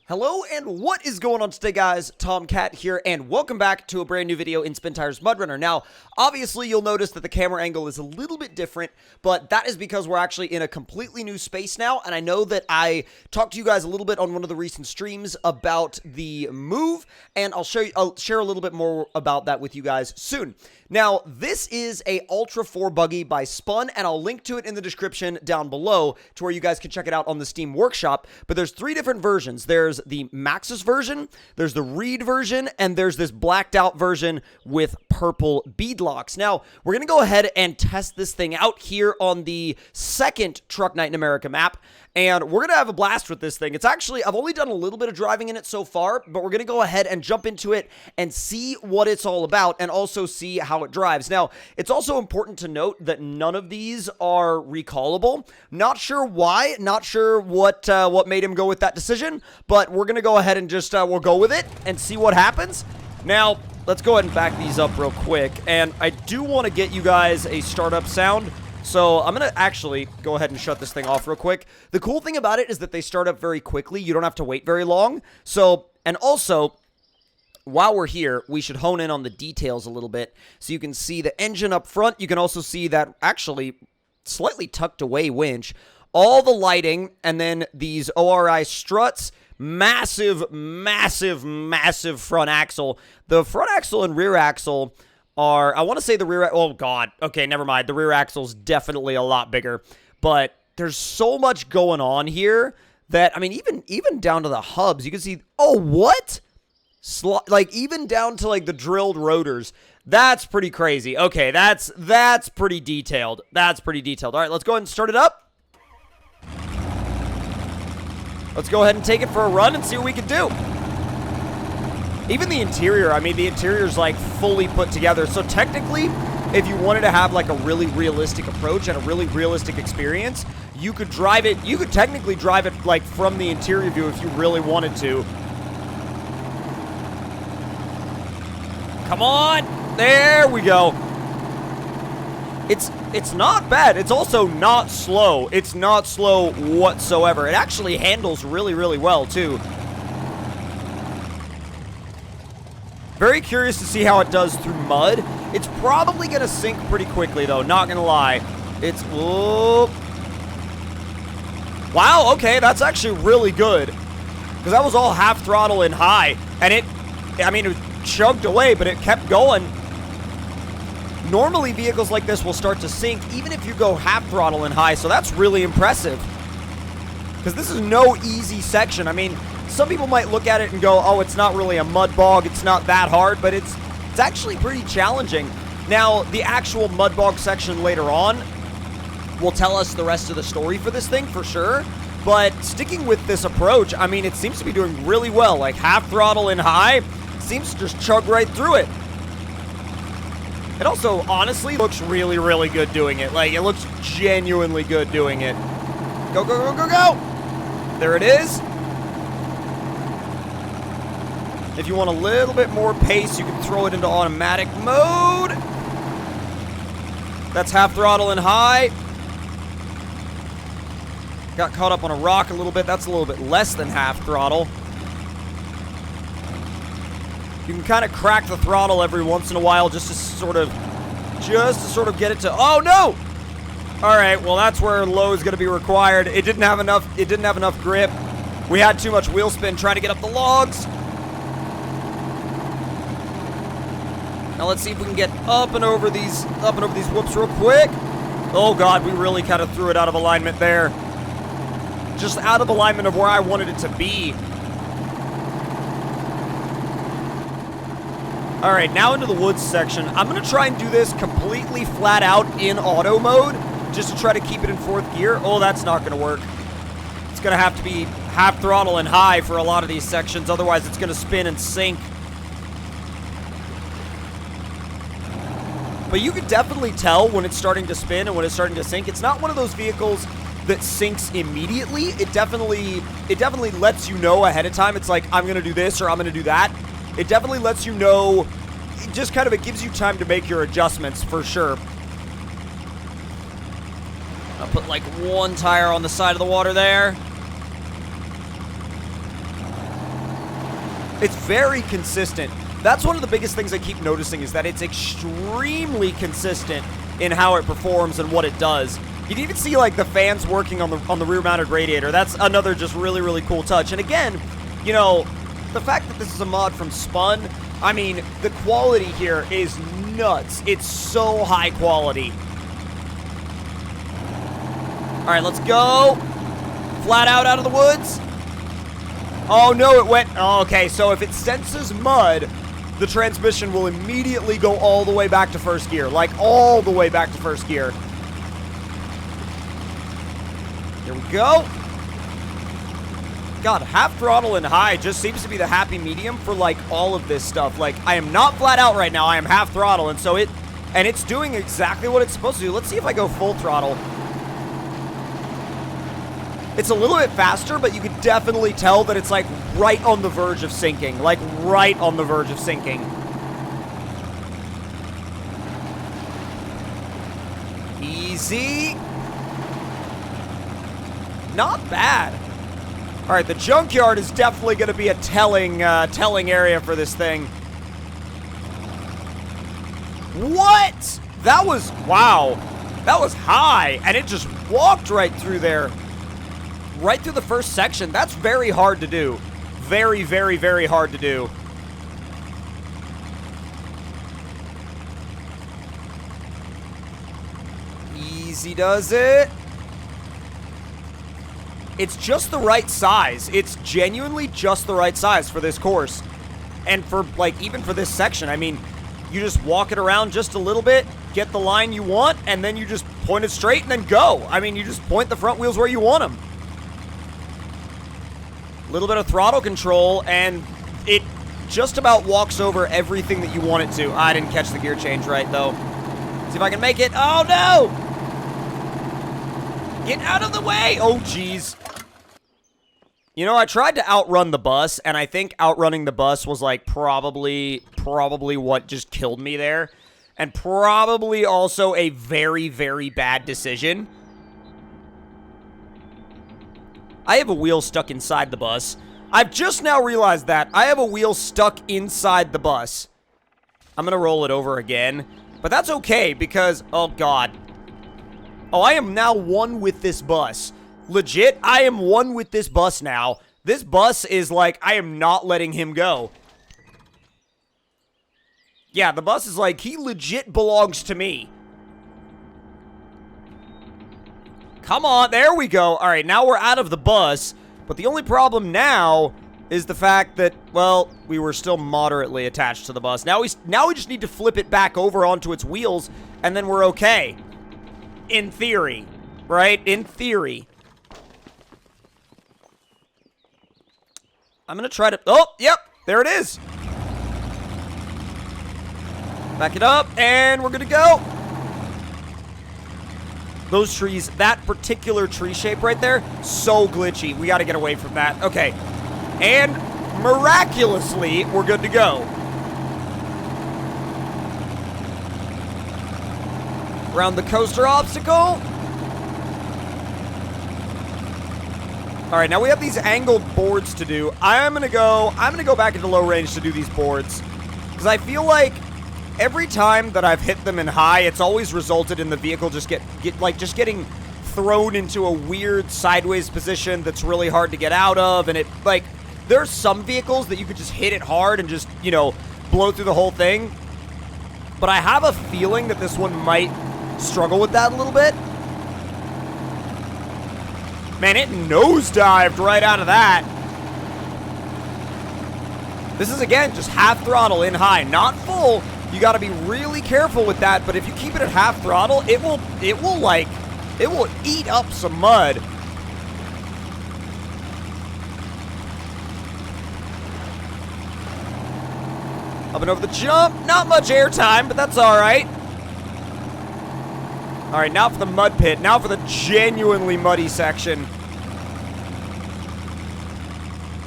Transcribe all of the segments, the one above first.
Hello and what is going on today, guys? Tomcat here, and welcome back to a brand new video in SpinTires MudRunner. Now, obviously, you'll notice that the camera angle is a little bit different, but that is because we're actually in a completely new space now, and I know that I talked to you guys a little bit on one of the recent streams about the move, and I'll share a little bit more about that with you guys soon. Now, this is a Ultra-4 Buggy by Spun, and I'll link to it in the description down below to where you guys can check it out on the Steam Workshop, but there's three different versions. There's the Maxxis version, there's the Reed version, and there's this blacked out version with purple beadlocks. Now, we're going to go ahead and test this thing out here on the second Truck Night in America map, and we're going to have a blast with this thing. It's actually, I've only done a little bit of driving in it so far, but we're going to go ahead and jump into it and see what it's all about and also see how it drives. Now, it's also important to note that none of these are recallable. Not sure why, not sure what made him go with that decision, but we're going to go ahead and just, we'll go with it and see what happens. Now, let's go ahead and back these up real quick, and I do want to get you guys a startup sound. So I'm going to actually go ahead and shut this thing off real quick. The cool thing about it is that they start up very quickly. You don't have to wait very long. So, and also, while we're here, we should hone in on the details a little bit. So you can see the engine up front. You can also see that actually slightly tucked away winch. All the lighting, and then these ORI struts. Massive, massive, massive front axle. The front axle and rear axle are, I want to say the rear, oh god, okay, never mind. The rear axle's definitely a lot bigger, but there's so much going on here that, I mean, even down to the hubs, you can see, oh, what? Like, even down to, like, the drilled rotors. That's pretty crazy. Okay, that's pretty detailed. That's pretty detailed. All right, let's go ahead and start it up. Let's go ahead and take it for a run and see what we can do. Even the interior, I mean, the interior's like fully put together. So technically, if you wanted to have like a really realistic approach and a really realistic experience, you could drive it, you could technically drive it like from the interior view if you really wanted to. Come on, there we go. It's not bad. It's also not slow. It's not slow whatsoever. It actually handles really, really well too. Very curious to see how it does through mud. It's probably going to sink pretty quickly, though. Not going to lie. It's... Whoa. Wow, okay. That's actually really good. Because that was all half throttle and high. And it... I mean, it chugged away, but it kept going. Normally, vehicles like this will start to sink, even if you go half throttle and high. So that's really impressive. Because this is no easy section. I mean... Some people might look at it and go, oh, it's not really a mud bog, it's not that hard, but it's actually pretty challenging. Now, the actual mud bog section later on will tell us the rest of the story for this thing, for sure. But sticking with this approach, I mean, it seems to be doing really well. Like, half throttle and high, seems to just chug right through it. It also, honestly, looks really, really good doing it. Like, it looks genuinely good doing it. Go, go, go, go, go! There it is. If you want a little bit more pace, you can throw it into automatic mode. That's half throttle and high. Got caught up on a rock a little bit. That's a little bit less than half throttle. You can kind of crack the throttle every once in a while just to sort of get it to, oh no! All right, well that's where low is going to be required. It didn't have enough grip. We had too much wheel spin trying to get up the logs. Now let's see if we can get up and over these whoops real quick. Oh god, we really kind of threw it out of alignment there. Just out of alignment of where I wanted it to be. Alright, now into the woods section. I'm going to try and do this completely flat out in auto mode, just to try to keep it in fourth gear. Oh, that's not going to work. It's going to have to be half throttle and high for a lot of these sections, otherwise it's going to spin and sink. But you can definitely tell when it's starting to spin and when it's starting to sink. It's not one of those vehicles that sinks immediately. It definitely lets you know ahead of time. It's like, I'm going to do this or I'm going to do that. It definitely lets you know. It gives you time to make your adjustments for sure. I'll put like one tire on the side of the water there. It's very consistent. That's one of the biggest things I keep noticing is that it's extremely consistent in how it performs and what it does. You can even see, like, the fans working on the rear-mounted radiator. That's another just really, really cool touch. And again, you know, the fact that this is a mod from Spun, I mean, the quality here is nuts. It's so high quality. All right, let's go. Flat out of the woods. Oh, no, it went... Oh, okay, so if it senses mud, the transmission will immediately go all the way back to first gear. Like, all the way back to first gear. Here we go. God, half throttle and high just seems to be the happy medium for, like, all of this stuff. Like, I am not flat out right now. I am half throttle, and so it's doing exactly what it's supposed to do. Let's see if I go full throttle. It's a little bit faster, but you can definitely tell that it's, like, right on the verge of sinking. Like, right on the verge of sinking. Easy. Not bad. All right, the junkyard is definitely going to be a telling area for this thing. What? That was, wow. That was high, and it just walked right through there. Right through the first section. That's very hard to do. Very, very, very hard to do. Easy does it. It's just the right size. It's genuinely just the right size for this course. And for, like, even for this section. I mean, you just walk it around just a little bit, get the line you want, and then you just point it straight and then go. I mean, you just point the front wheels where you want them. A little bit of throttle control, and it just about walks over everything that you want it to. I didn't catch the gear change right, though. See if I can make it. Oh, no! Get out of the way! Oh, jeez. You know, I tried to outrun the bus, and I think outrunning the bus was, like, probably what just killed me there. And probably also a very, very bad decision. I have a wheel stuck inside the bus. I've just now realized that. I have a wheel stuck inside the bus. I'm gonna roll it over again. But that's okay, because... Oh, God. Oh, I am now one with this bus. Legit, I am one with this bus now. This bus is like, I am not letting him go. Yeah, the bus is like, he legit belongs to me. Come on, there we go. All right, now we're out of the bus. But the only problem now is the fact that, well, we were still moderately attached to the bus. Now we just need to flip it back over onto its wheels, and then we're okay. In theory, right? In theory. I'm gonna try to... Oh, yep, there it is. Back it up, and we're gonna go. Those trees, that particular tree shape right there, so glitchy. We gotta get away from that. Okay. And miraculously, we're good to go. Around the coaster obstacle. All right, now we have these angled boards to do. I'm gonna go back into low range to do these boards, because I feel like every time that I've hit them in high, it's always resulted in the vehicle just getting thrown into a weird sideways position that's really hard to get out of. And it, like, there's some vehicles that you could just hit it hard and just, you know, blow through the whole thing. But I have a feeling that this one might struggle with that a little bit. Man, it nosedived right out of that. This is, again, just half throttle in high, not full. You got to be really careful with that, but if you keep it at half throttle, it will eat up some mud. Up and over the jump. Not much air time, but that's all right. All right, now for the mud pit. Now for the genuinely muddy section.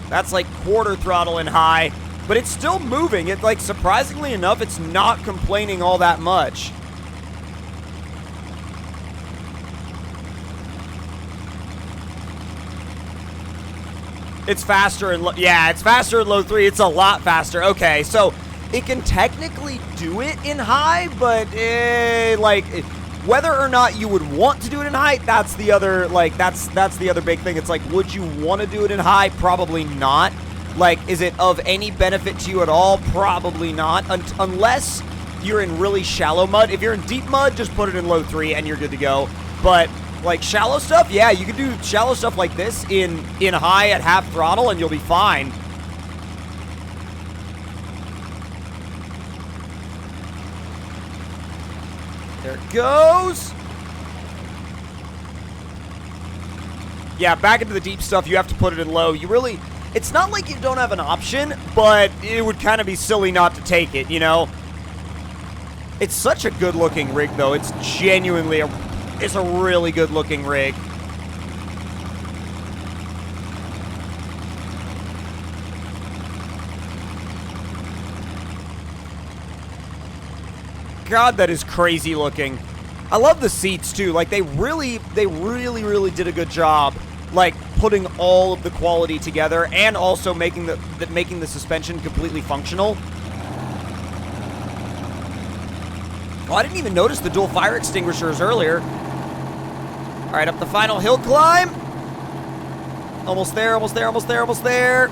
That's like quarter throttle in high, but it's still moving. It, like, surprisingly enough, it's not complaining all that much. It's faster in yeah, it's faster in low 3. It's a lot faster. Okay, so it can technically do it in high, but like whether or not you would want to do it in high, that's the other that's the other big thing. It's like, would you want to do it in high? Probably not. Like, is it of any benefit to you at all? Probably not, unless you're in really shallow mud. If you're in deep mud, just put it in low 3 and you're good to go. But like shallow stuff, yeah, you can do shallow stuff like this in high at half throttle and you'll be fine. There it goes. Yeah, back into the deep stuff, you have to put it in low. You really, it's not like you don't have an option, but it would kind of be silly not to take it, you know? It's such a good-looking rig, though. It's genuinely it's a really good-looking rig. God, that is crazy looking. I love the seats, too. Like, they really did a good job, like, putting all of the quality together and also making the suspension completely functional. Oh, I didn't even notice the dual fire extinguishers earlier. All right, up the final hill climb. Almost there, almost there, almost there, almost there.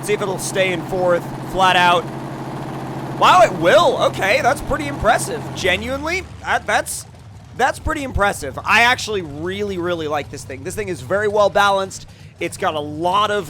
See if it'll stay in fourth, flat out. Wow, it will. Okay, that's pretty impressive. Genuinely, that's pretty impressive. I actually really like this thing. This thing is very well balanced. It's got a lot of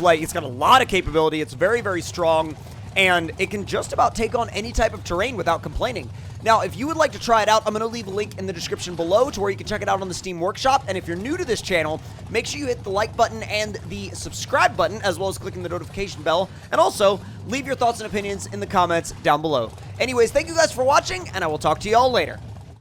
capability. It's very strong. And it can just about take on any type of terrain without complaining. Now, if you would like to try it out, I'm going to leave a link in the description below to where you can check it out on the Steam Workshop. And if you're new to this channel, make sure you hit the like button and the subscribe button, as well as clicking the notification bell. And also, leave your thoughts and opinions in the comments down below. Anyways, thank you guys for watching, and I will talk to you all later.